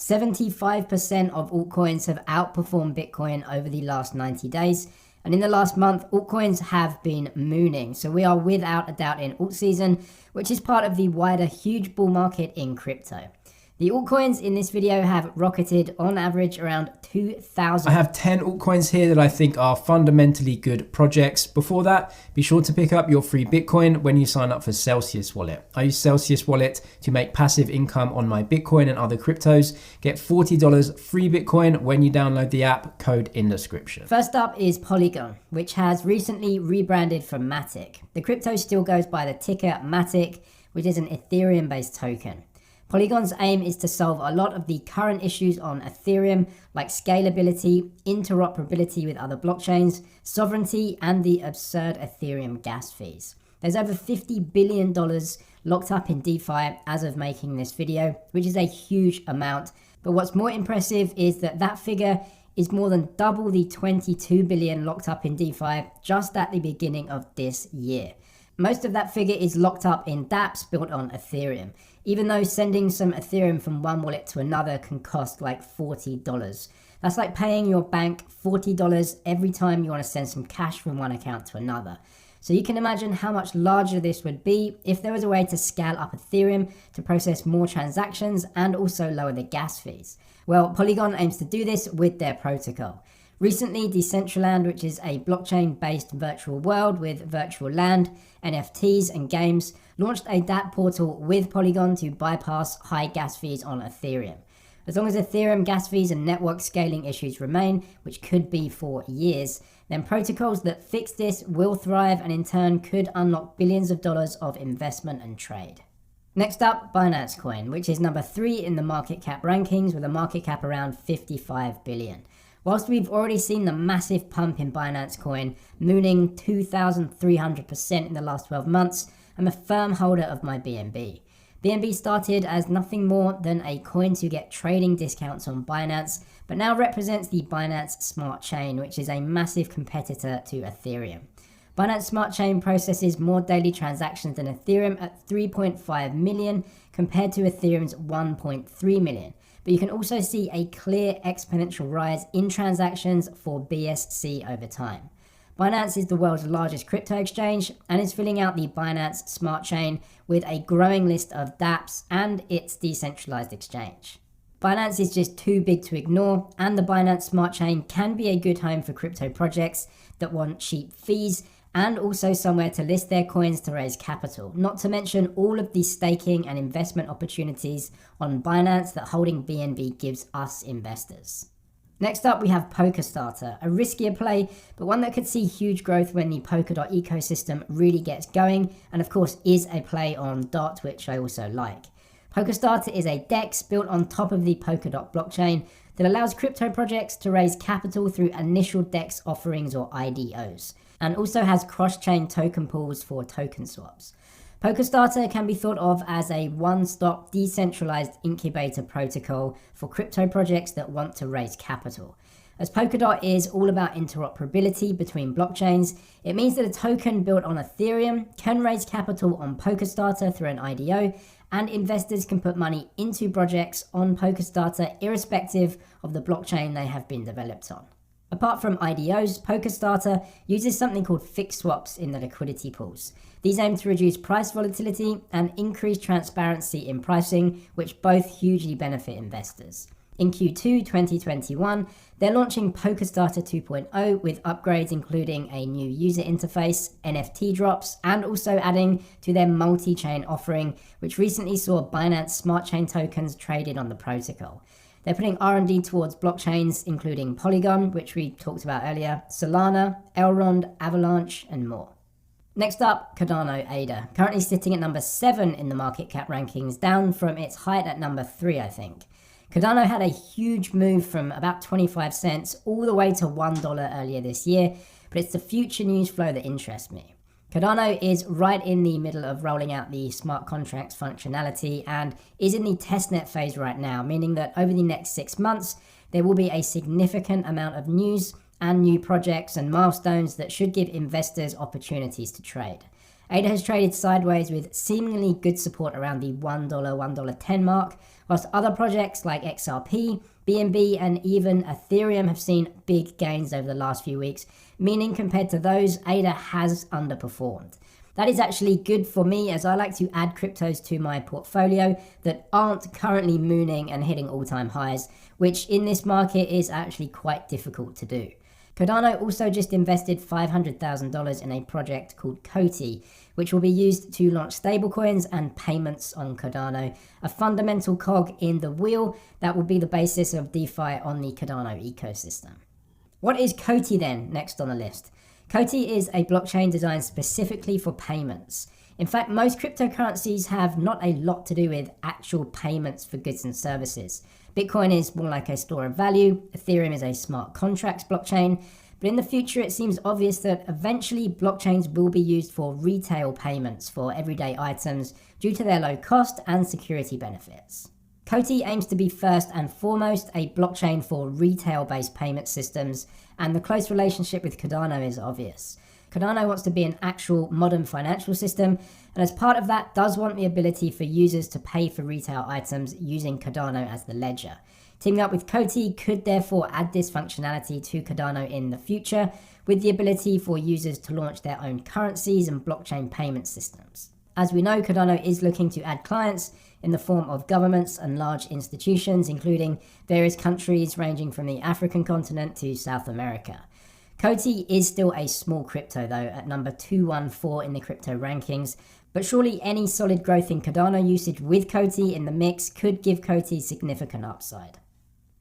75% of altcoins have outperformed Bitcoin over the last 90 days. And in the last month, altcoins have been mooning. So we are without a doubt in alt season, which is part of the wider huge bull market in crypto. The altcoins in this video have rocketed on average around 2,000. I have 10 altcoins here that I think are fundamentally good projects. Before that, be sure to pick up your free Bitcoin when you sign up for Celsius Wallet. I use Celsius Wallet to make passive income on my Bitcoin and other cryptos. Get $40 free Bitcoin when you download the app, code in description. First up is Polygon, which has recently rebranded from Matic. The crypto still goes by the ticker Matic, which is an Ethereum-based token. Polygon's aim is to solve a lot of the current issues on Ethereum, like scalability, interoperability with other blockchains, sovereignty, and the absurd Ethereum gas fees. There's over $50 billion locked up in DeFi as of making this video, which is a huge amount. But what's more impressive is that figure is more than double the $22 billion locked up in DeFi just at the beginning of this year. Most of that figure is locked up in dApps built on Ethereum, even though sending some Ethereum from one wallet to another can cost like $40. That's like paying your bank $40 every time you want to send some cash from one account to another. So you can imagine how much larger this would be if there was a way to scale up Ethereum to process more transactions and also lower the gas fees. Well, Polygon aims to do this with their protocol. Recently, Decentraland, which is a blockchain-based virtual world with virtual land, NFTs, and games, launched a dApp portal with Polygon to bypass high gas fees on Ethereum. As long as Ethereum gas fees and network scaling issues remain, which could be for years, then protocols that fix this will thrive and in turn could unlock billions of dollars of investment and trade. Next up, Binance Coin, which is number 3 in the market cap rankings with a market cap around 55 billion. Whilst we've already seen the massive pump in Binance Coin, mooning 2,300% in the last 12 months, I'm a firm holder of my BNB. BNB started as nothing more than a coin to get trading discounts on Binance, but now represents the Binance Smart Chain, which is a massive competitor to Ethereum. Binance Smart Chain processes more daily transactions than Ethereum at 3.5 million compared to Ethereum's 1.3 million. But you can also see a clear exponential rise in transactions for BSC over time. Binance is the world's largest crypto exchange and is filling out the Binance Smart Chain with a growing list of dApps and its decentralized exchange. Binance is just too big to ignore, and the Binance Smart Chain can be a good home for crypto projects that want cheap fees and also somewhere to list their coins to raise capital, not to mention all of the staking and investment opportunities on Binance that holding BNB gives us investors. Next up, we have Polkastarter, a riskier play, but one that could see huge growth when the Polkadot ecosystem really gets going, and of course is a play on DOT, which I also like. Polkastarter is a DEX built on top of the Polkadot blockchain that allows crypto projects to raise capital through initial DEX offerings or IDOs, and also has cross-chain token pools for token swaps. Polkastarter can be thought of as a one-stop decentralized incubator protocol for crypto projects that want to raise capital. As Polkadot is all about interoperability between blockchains, it means that a token built on Ethereum can raise capital on Polkastarter through an IDO, and investors can put money into projects on Polkastarter irrespective of the blockchain they have been developed on. Apart from IDOs, Polkastarter uses something called fixed swaps in the liquidity pools. These aim to reduce price volatility and increase transparency in pricing, which both hugely benefit investors. In Q2 2021, they're launching Polkastarter 2.0 with upgrades including a new user interface, NFT drops, and also adding to their multi-chain offering, which recently saw Binance Smart Chain tokens traded on the protocol. They're putting R&D towards blockchains including Polygon, which we talked about earlier, Solana, Elrond, Avalanche, and more. Next up, Kodano ADA, currently sitting at number 7 in the market cap rankings, down from its height at number 3, I think. Kodano had a huge move from about 25 cents all the way to $1 earlier this year, but it's the future news flow that interests me. Kodano is right in the middle of rolling out the smart contracts functionality and is in the testnet phase right now, meaning that over the next 6 months, there will be a significant amount of news and new projects and milestones that should give investors opportunities to trade. ADA has traded sideways with seemingly good support around the $1, $1.10 mark, whilst other projects like XRP, BNB, and even Ethereum have seen big gains over the last few weeks, meaning compared to those, ADA has underperformed. That is actually good for me, as I like to add cryptos to my portfolio that aren't currently mooning and hitting all-time highs, which in this market is actually quite difficult to do. Kodano also just invested $500,000 in a project called Koti, which will be used to launch stablecoins and payments on Kodano, a fundamental cog in the wheel that will be the basis of DeFi on the Kodano ecosystem. What is Koti then, next on the list? Koti is a blockchain designed specifically for payments. In fact, most cryptocurrencies have not a lot to do with actual payments for goods and services. Bitcoin is more like a store of value, Ethereum is a smart contracts blockchain, but in the future it seems obvious that eventually blockchains will be used for retail payments for everyday items due to their low cost and security benefits. Koti aims to be first and foremost a blockchain for retail-based payment systems, and the close relationship with Kodano is obvious. Kodano wants to be an actual modern financial system, and as part of that does want the ability for users to pay for retail items using Kodano as the ledger. Teaming up with Koti could therefore add this functionality to Kodano in the future, with the ability for users to launch their own currencies and blockchain payment systems. As we know, Kodano is looking to add clients in the form of governments and large institutions, including various countries ranging from the African continent to South America. Koti is still a small crypto though, at number 214 in the crypto rankings, but surely any solid growth in Kodano usage with Koti in the mix could give Koti significant upside.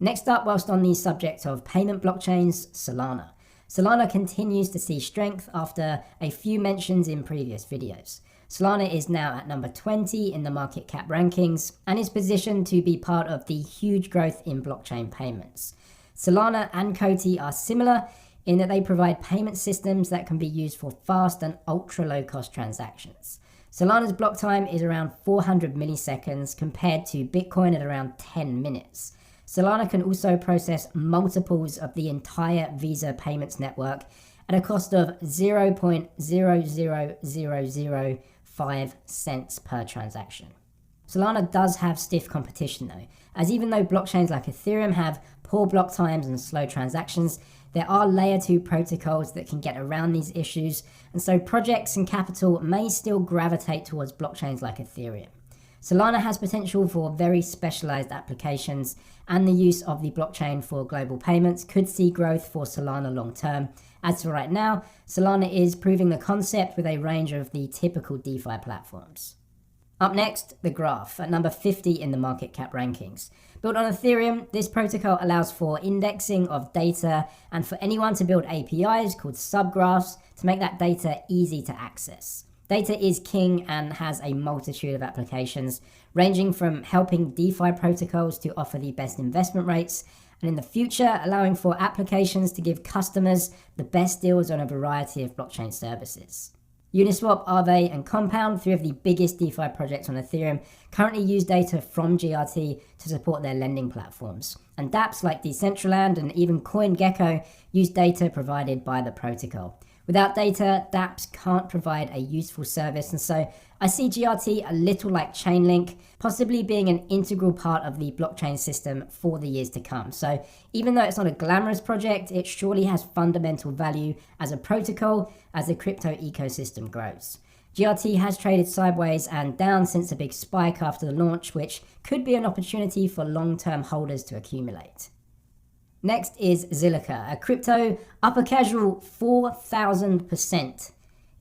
Next up, whilst on the subject of payment blockchains, Solana. Solana continues to see strength after a few mentions in previous videos. Solana is now at number 20 in the market cap rankings and is positioned to be part of the huge growth in blockchain payments. Solana and Koti are similar in that they provide payment systems that can be used for fast and ultra low cost transactions. Solana's block time is around 400 milliseconds compared to Bitcoin at around 10 minutes. Solana can also process multiples of the entire Visa payments network at a cost of 0.00005 cents per transaction. Solana does have stiff competition though, as even though blockchains like Ethereum have poor block times and slow transactions, there are layer 2 protocols that can get around these issues, and so projects and capital may still gravitate towards blockchains like Ethereum. Solana has potential for very specialized applications, and the use of the blockchain for global payments could see growth for Solana long term. As for right now, Solana is proving the concept with a range of the typical DeFi platforms. Up next, the Graph, at number 50 in the market cap rankings. Built on Ethereum, this protocol allows for indexing of data and for anyone to build APIs called subgraphs to make that data easy to access. Data is king and has a multitude of applications, ranging from helping DeFi protocols to offer the best investment rates, and in the future, allowing for applications to give customers the best deals on a variety of blockchain services. Uniswap, Aave, and Compound, three of the biggest DeFi projects on Ethereum, currently use data from GRT to support their lending platforms. And dApps like Decentraland and even CoinGecko use data provided by the protocol. Without data, dApps can't provide a useful service, and so I see GRT a little like Chainlink, possibly being an integral part of the blockchain system for the years to come. So even though it's not a glamorous project, it surely has fundamental value as a protocol as the crypto ecosystem grows. GRT has traded sideways and down since a big spike after the launch, which could be an opportunity for long-term holders to accumulate. Next is Zilliqa, a crypto up a casual 4,000%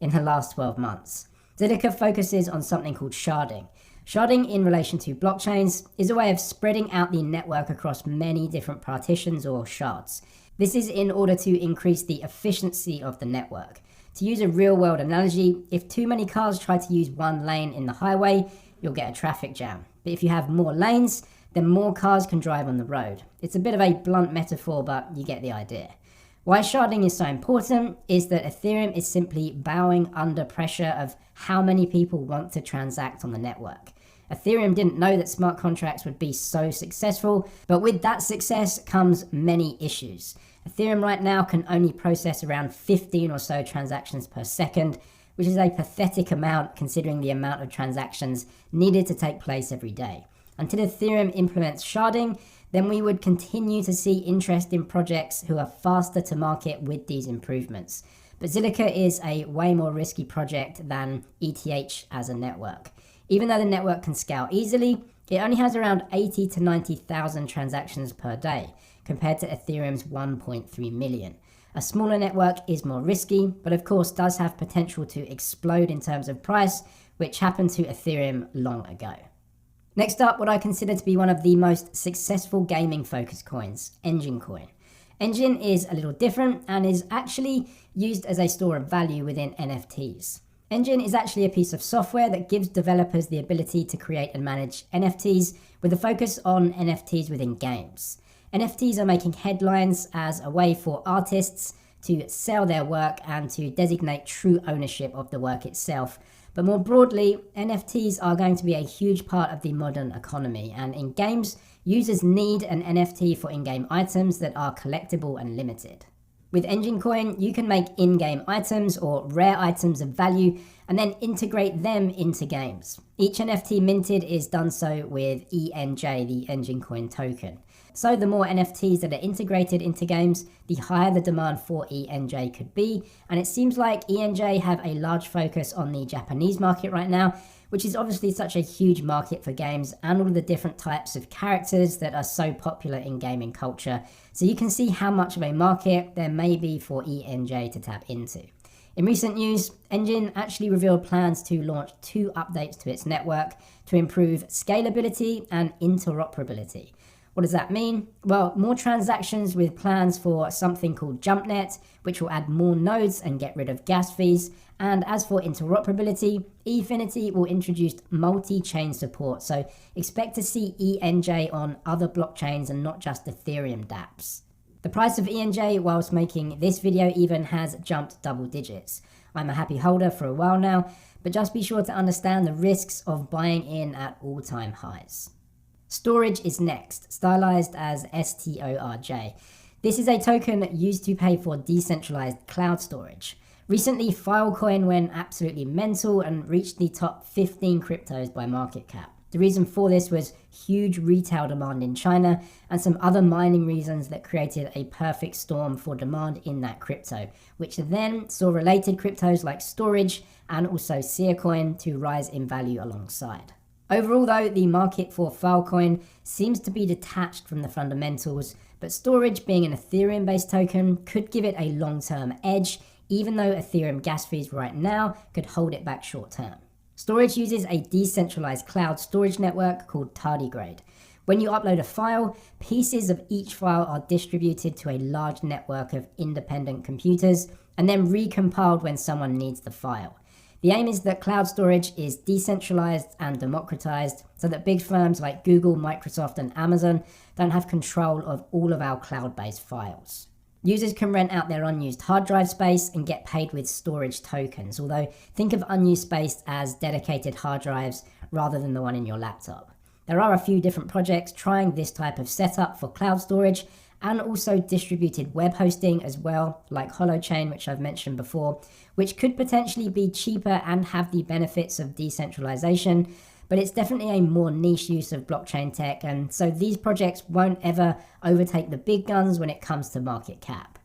in the last 12 months. Zilliqa focuses on something called sharding. Sharding in relation to blockchains is a way of spreading out the network across many different partitions or shards. This is in order to increase the efficiency of the network. To use a real-world analogy, if too many cars try to use one lane in the highway, you'll get a traffic jam. But if you have more lanes, then more cars can drive on the road. It's a bit of a blunt metaphor, but you get the idea. Why sharding is so important is that Ethereum is simply bowing under pressure of how many people want to transact on the network. Ethereum didn't know that smart contracts would be so successful, but with that success comes many issues. Ethereum right now can only process around 15 or so transactions per second. which is a pathetic amount considering the amount of transactions needed to take place every day. Until Ethereum implements sharding, then we would continue to see interest in projects who are faster to market with these improvements. But Zilliqa is a way more risky project than ETH as a network. Even though the network can scale easily, it only has around 80 to 90,000 transactions per day, compared to Ethereum's 1.3 million. A smaller network is more risky, but of course does have potential to explode in terms of price, which happened to Ethereum long ago. Next up, what I consider to be one of the most successful gaming-focused coins, Enjin Coin. Enjin is a little different and is actually used as a store of value within NFTs. Enjin is actually a piece of software that gives developers the ability to create and manage NFTs with a focus on NFTs within games. NFTs are making headlines as a way for artists to sell their work and to designate true ownership of the work itself. But more broadly, NFTs are going to be a huge part of the modern economy, and in games, users need an NFT for in-game items that are collectible and limited. With Enjin Coin, you can make in-game items or rare items of value and then integrate them into games. Each NFT minted is done so with ENJ, the Enjin Coin token. So the more NFTs that are integrated into games, the higher the demand for ENJ could be, and it seems like ENJ have a large focus on the Japanese market right now, which is obviously such a huge market for games and all of the different types of characters that are so popular in gaming culture. So you can see how much of a market there may be for ENJ to tap into. In recent news, Enjin actually revealed plans to launch 2 updates to its network to improve scalability and interoperability. What does that mean? Well, more transactions with plans for something called JumpNet, which will add more nodes and get rid of gas fees. And as for interoperability, Efinity will introduce multi-chain support, so expect to see ENJ on other blockchains and not just Ethereum dApps. The price of ENJ, whilst making this video even, has jumped double digits. I'm a happy holder for a while now, but just be sure to understand the risks of buying in at all-time highs. Storage is next, stylized as STORJ. This is a token used to pay for decentralized cloud storage. Recently, Filecoin went absolutely mental and reached the top 15 cryptos by market cap. The reason for this was huge retail demand in China and some other mining reasons that created a perfect storm for demand in that crypto, which then saw related cryptos like storage and also Seacoin to rise in value alongside. Overall though, the market for Filecoin seems to be detached from the fundamentals, but storage being an Ethereum-based token could give it a long-term edge, even though Ethereum gas fees right now could hold it back short-term. Storage uses a decentralized cloud storage network called tardigrade. When you upload a file, pieces of each file are distributed to a large network of independent computers and then recompiled when someone needs the file. The aim is that cloud storage is decentralized and democratized so that big firms like Google, Microsoft, and Amazon don't have control of all of our cloud-based files. Users can rent out their unused hard drive space and get paid with storage tokens, although think of unused space as dedicated hard drives rather than the one in your laptop. There are a few different projects trying this type of setup for cloud storage and also distributed web hosting as well, like Holochain, which I've mentioned before, which could potentially be cheaper and have the benefits of decentralization, but it's definitely a more niche use of blockchain tech, and so these projects won't ever overtake the big guns when it comes to market cap.